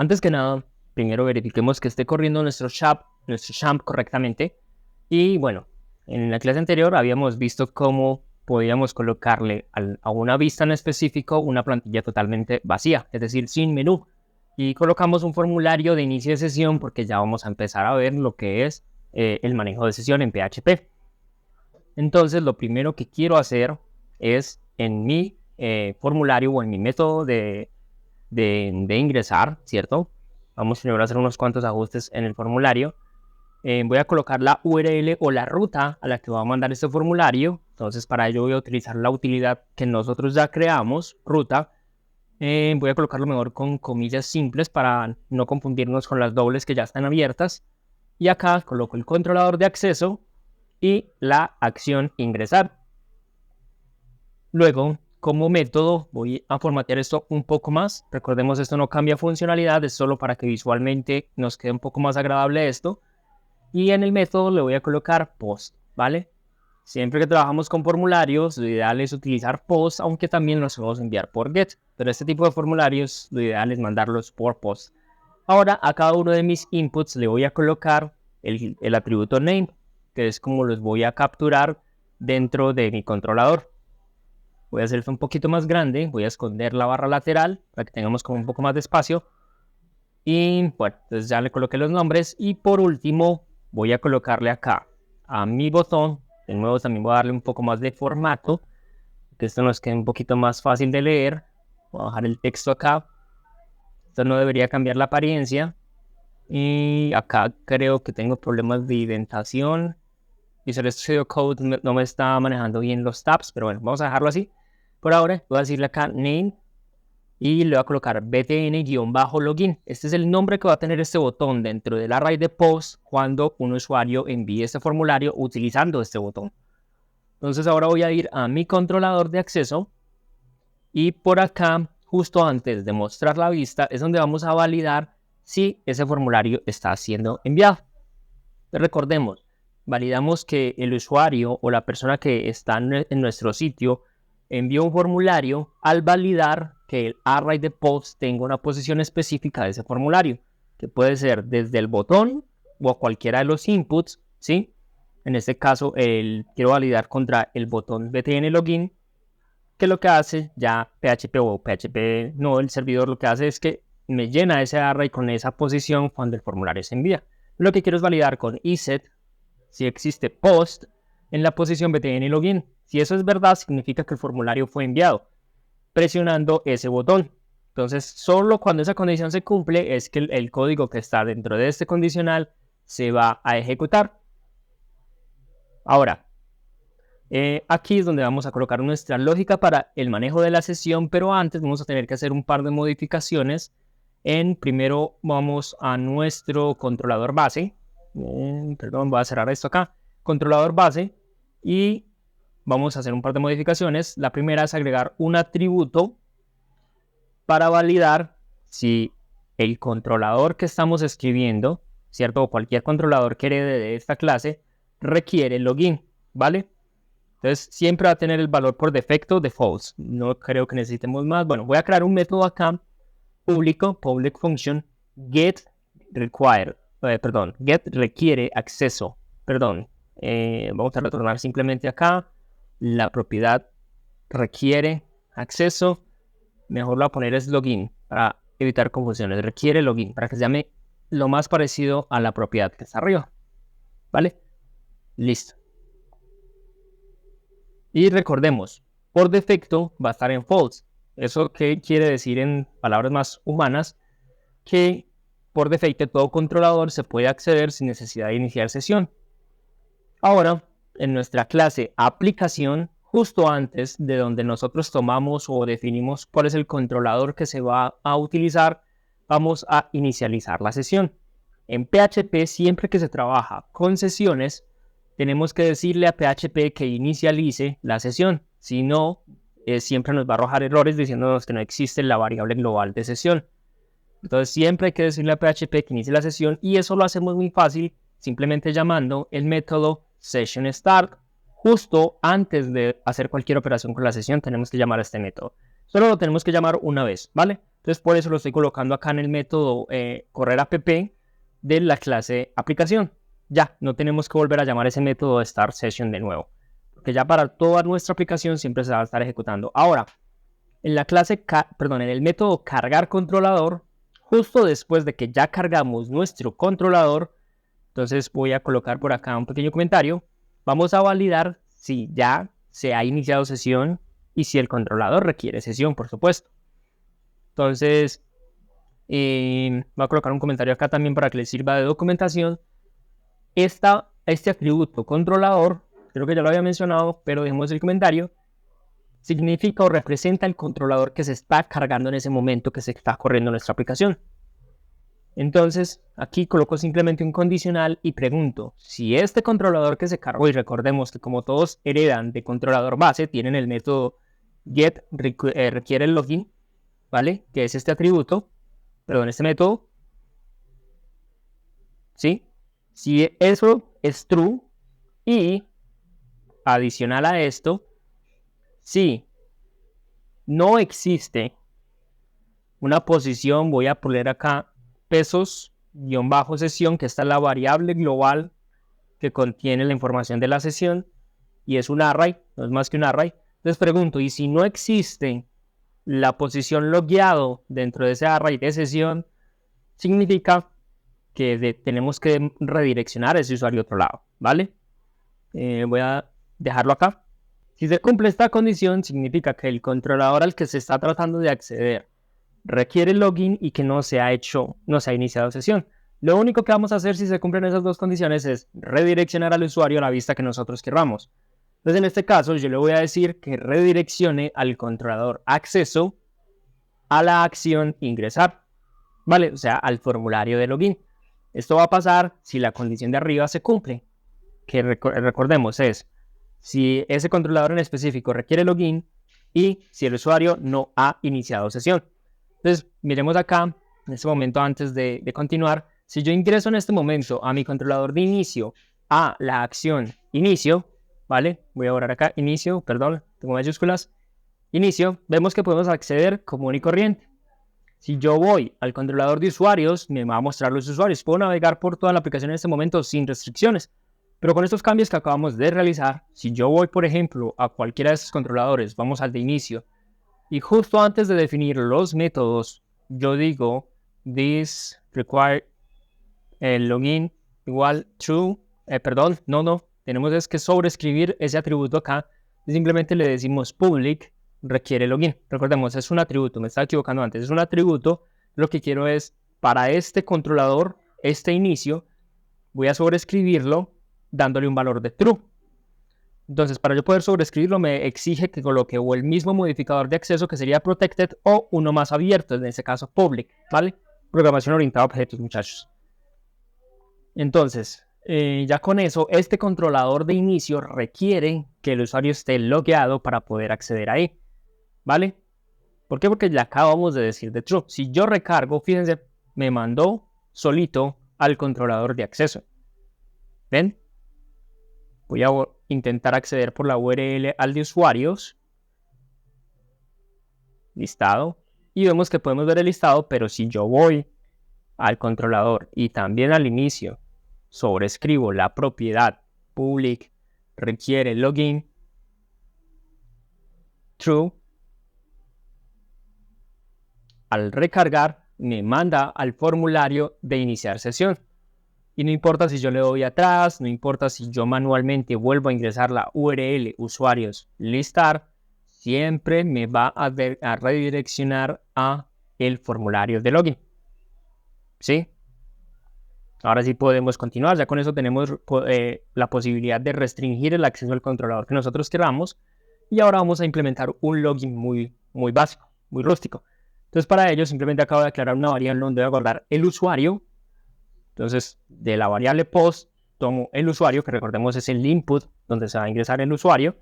Antes que nada, primero verifiquemos que esté corriendo nuestro champ correctamente. Y bueno, en la clase anterior habíamos visto cómo podíamos colocarle a una vista en específico una plantilla totalmente vacía, es decir, sin menú. Y colocamos un formulario de inicio de sesión porque ya vamos a empezar a ver lo que es el manejo de sesión en PHP. Entonces, lo primero que quiero hacer es en mi formulario o en mi método de ingresar, ¿cierto? Vamos primero a hacer unos cuantos ajustes en el formulario. Voy a colocar la URL o la ruta a la que voy a mandar este formulario. Entonces, para ello voy a utilizar la utilidad que nosotros ya creamos, ruta. Voy a colocarlo mejor con comillas simples para no confundirnos con las dobles que ya están abiertas. Y acá coloco el controlador de acceso y la acción ingresar. Luego, como método, voy a formatear esto un poco más. Recordemos, esto no cambia funcionalidad, es solo para que visualmente nos quede un poco más agradable esto. Y en el método le voy a colocar post, ¿vale? Siempre que trabajamos con formularios, lo ideal es utilizar post, aunque también los podemos enviar por get. Pero este tipo de formularios, lo ideal es mandarlos por post. Ahora, a cada uno de mis inputs le voy a colocar el atributo name, que es como los voy a capturar dentro de mi controlador. Voy a hacer esto un poquito más grande, voy a esconder la barra lateral para que tengamos como un poco más de espacio. Y bueno, entonces ya le coloqué los nombres y por último voy a colocarle acá a mi botón. De nuevo también voy a darle un poco más de formato, que esto nos quede un poquito más fácil de leer. Voy a bajar el texto acá. Esto no debería cambiar la apariencia. Y acá creo que tengo problemas de indentación. Visual Studio Code no me está manejando bien los tabs, pero bueno, vamos a dejarlo así. Por ahora voy a decirle acá name y le voy a colocar btn-login. Este es el nombre que va a tener este botón dentro del array de post cuando un usuario envíe este formulario utilizando este botón. Entonces ahora voy a ir a mi controlador de acceso y por acá, justo antes de mostrar la vista, es donde vamos a validar si ese formulario está siendo enviado. Recordemos, validamos que el usuario o la persona que está en nuestro sitio envió un formulario al validar que el array de post tenga una posición específica de ese formulario, que puede ser desde el botón o a cualquiera de los inputs, ¿sí? En este caso, quiero validar contra el botón btn login, que lo que hace ya PHP o PHP, no, el servidor lo que hace es que me llena ese array con esa posición cuando el formulario se envía. Lo que quiero es validar con iset si existe post en la posición btn login. Si eso es verdad, significa que el formulario fue enviado presionando ese botón. Entonces, solo cuando esa condición se cumple es que el código que está dentro de este condicional se va a ejecutar. Ahora, aquí es donde vamos a colocar nuestra lógica para el manejo de la sesión, pero antes vamos a tener que hacer un par de modificaciones. Primero vamos a nuestro controlador base. Perdón, voy a cerrar esto acá. Controlador base y vamos a hacer un par de modificaciones. La primera es agregar un atributo para validar si el controlador que estamos escribiendo, ¿cierto? O cualquier controlador que herede de esta clase requiere login, ¿vale? Entonces siempre va a tener el valor por defecto de false. No creo que necesitemos más. Bueno, voy a crear un método acá público, public function, get requiere acceso. Vamos a retornar simplemente acá la propiedad requiere acceso. Mejor lo voy a poner es login para evitar confusiones. Requiere login para que se llame lo más parecido a la propiedad que está arriba. ¿Vale? Listo. Y recordemos, por defecto va a estar en false. ¿Eso qué quiere decir en palabras más humanas? Que por defecto todo controlador se puede acceder sin necesidad de iniciar sesión. Ahora, en nuestra clase aplicación, justo antes de donde nosotros tomamos o definimos cuál es el controlador que se va a utilizar, vamos a inicializar la sesión. En PHP, siempre que se trabaja con sesiones, tenemos que decirle a PHP que inicialice la sesión. Si no, siempre nos va a arrojar errores diciéndonos que no existe la variable global de sesión. Entonces siempre hay que decirle a PHP que inicie la sesión y eso lo hacemos muy fácil simplemente llamando el método sessionStart. Justo antes de hacer cualquier operación con la sesión tenemos que llamar a este método. Solo lo tenemos que llamar una vez, ¿vale? Entonces por eso lo estoy colocando acá en el método correr app de la clase aplicación. Ya, no tenemos que volver a llamar ese método start session de nuevo, porque ya para toda nuestra aplicación siempre se va a estar ejecutando. Ahora, en la clase, en el método cargar controlador, justo después de que ya cargamos nuestro controlador, entonces voy a colocar por acá un pequeño comentario. Vamos a validar si ya se ha iniciado sesión y si el controlador requiere sesión, por supuesto. Entonces, voy a colocar un comentario acá también para que les sirva de documentación. Este atributo controlador, creo que ya lo había mencionado, pero dejemos el comentario, significa o representa el controlador que se está cargando en ese momento que se está corriendo nuestra aplicación. Entonces, aquí coloco simplemente un condicional y pregunto si este controlador que se cargó, y recordemos que como todos heredan de controlador base, tienen el método get requiere el login, ¿vale? Que es este atributo, este método, ¿sí? Si eso es true y adicional a esto, si no existe una posición, voy a poner acá pesos-sesión, que esta es la variable global que contiene la información de la sesión y es un array, no es más que un array. Entonces pregunto, ¿y si no existe la posición logueado dentro de ese array de sesión? Significa que tenemos que redireccionar a ese usuario a otro lado, ¿vale? Voy a dejarlo acá. Si se cumple esta condición, significa que el controlador al que se está tratando de acceder requiere login y que no se ha iniciado sesión. Lo único que vamos a hacer si se cumplen esas dos condiciones es redireccionar al usuario a la vista que nosotros queramos. Entonces en este caso yo le voy a decir que redireccione al controlador acceso a la acción ingresar, ¿vale? O sea, al formulario de login. Esto va a pasar si la condición de arriba se cumple, que recordemos es si ese controlador en específico requiere login y si el usuario no ha iniciado sesión. Entonces, miremos acá, en este momento antes de continuar, si yo ingreso en este momento a mi controlador de inicio a la acción inicio, ¿vale? Voy a borrar acá, inicio, perdón, tengo mayúsculas, inicio, vemos que podemos acceder común y corriente. Si yo voy al controlador de usuarios, me va a mostrar los usuarios. Puedo navegar por toda la aplicación en este momento sin restricciones. Pero con estos cambios que acabamos de realizar, si yo voy, por ejemplo, a cualquiera de estos controladores, vamos al de inicio, y justo antes de definir los métodos, yo digo this require login igual true, tenemos que sobreescribir ese atributo acá, y simplemente le decimos public requiere login. Recordemos, es un atributo, me estaba equivocando antes, es un atributo. Lo que quiero es, para este controlador, este inicio, voy a sobreescribirlo dándole un valor de true. Entonces, para yo poder sobreescribirlo, me exige que coloque o el mismo modificador de acceso, que sería protected, o uno más abierto, en este caso public, ¿vale? Programación orientada a objetos, muchachos. Entonces, ya con eso, este controlador de inicio requiere que el usuario esté logueado para poder acceder ahí, ¿vale? ¿Por qué? Porque ya acabamos de decir de true. Si yo recargo, fíjense, me mandó solito al controlador de acceso. ¿Ven? Voy a intentar acceder por la URL al de usuarios. Listado. Y vemos que podemos ver el listado, pero si yo voy al controlador y también al inicio, sobrescribo la propiedad public requiere login true, al recargar me manda al formulario de iniciar sesión. Y no importa si yo le doy atrás, no importa si yo manualmente vuelvo a ingresar la URL usuarios listar, siempre me va a redireccionar a el formulario de login. ¿Sí? Ahora sí podemos continuar. Ya con eso tenemos la posibilidad de restringir el acceso al controlador que nosotros queramos. Y ahora vamos a implementar un login muy básico, muy rústico. Entonces para ello simplemente acabo de declarar una variable donde voy a guardar el usuario. Entonces, de la variable post, tomo el usuario, que recordemos es el input donde se va a ingresar el usuario,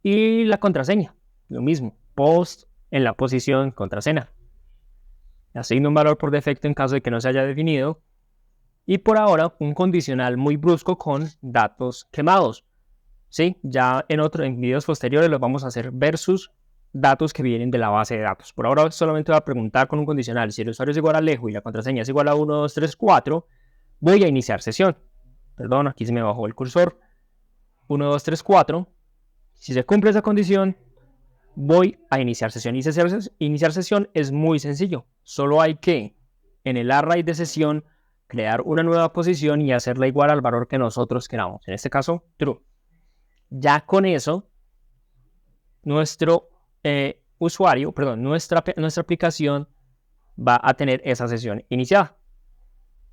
y la contraseña, lo mismo, post en la posición contraseña. Asigno un valor por defecto en caso de que no se haya definido, y por ahora un condicional muy brusco con datos quemados. ¿Sí? Ya en videos posteriores los vamos a hacer versus datos que vienen de la base de datos. Por ahora solamente voy a preguntar con un condicional. Si el usuario es igual a Alejo y la contraseña es igual a 1, 2, 3, 4, voy a iniciar sesión. Perdón, aquí se me bajó el cursor. 1, 2, 3, 4. Si se cumple esa condición, voy a iniciar sesión. Iniciar sesión es muy sencillo. Solo hay que, en el array de sesión, crear una nueva posición y hacerla igual al valor que nosotros queramos. En este caso, true. Ya con eso, nuestro usuario, perdón, nuestra aplicación va a tener esa sesión iniciada.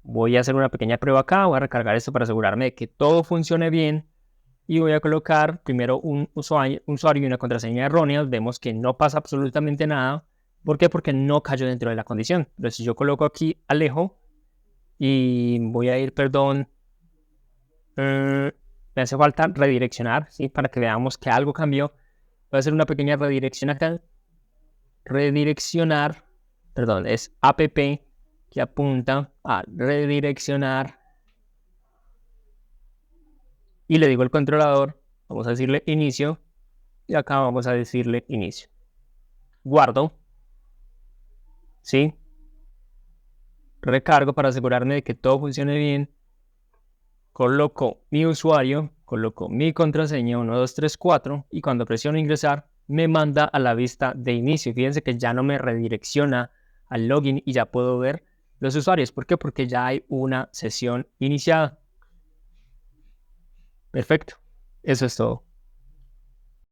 Voy a hacer una pequeña prueba acá. Voy a recargar esto para asegurarme de que todo funcione bien. Y voy a colocar primero un usuario y una contraseña erróneas. Vemos que no pasa absolutamente nada. ¿Por qué? Porque no cayó dentro de la condición. Pero si yo coloco aquí Alejo y voy a ir, perdón, me hace falta redireccionar, ¿sí? Para que veamos que algo cambió. Voy a hacer una pequeña redirección acá. Redireccionar, perdón, es app que apunta a redireccionar. Y le digo al controlador, vamos a decirle inicio. Y acá vamos a decirle inicio. Guardo. ¿Sí? Recargo para asegurarme de que todo funcione bien. Coloco mi usuario, coloco mi contraseña 1, 2, 3, 4 y cuando presiono ingresar me manda a la vista de inicio. Fíjense que ya no me redirecciona al login y ya puedo ver los usuarios. ¿Por qué? Porque ya hay una sesión iniciada. Perfecto. Eso es todo.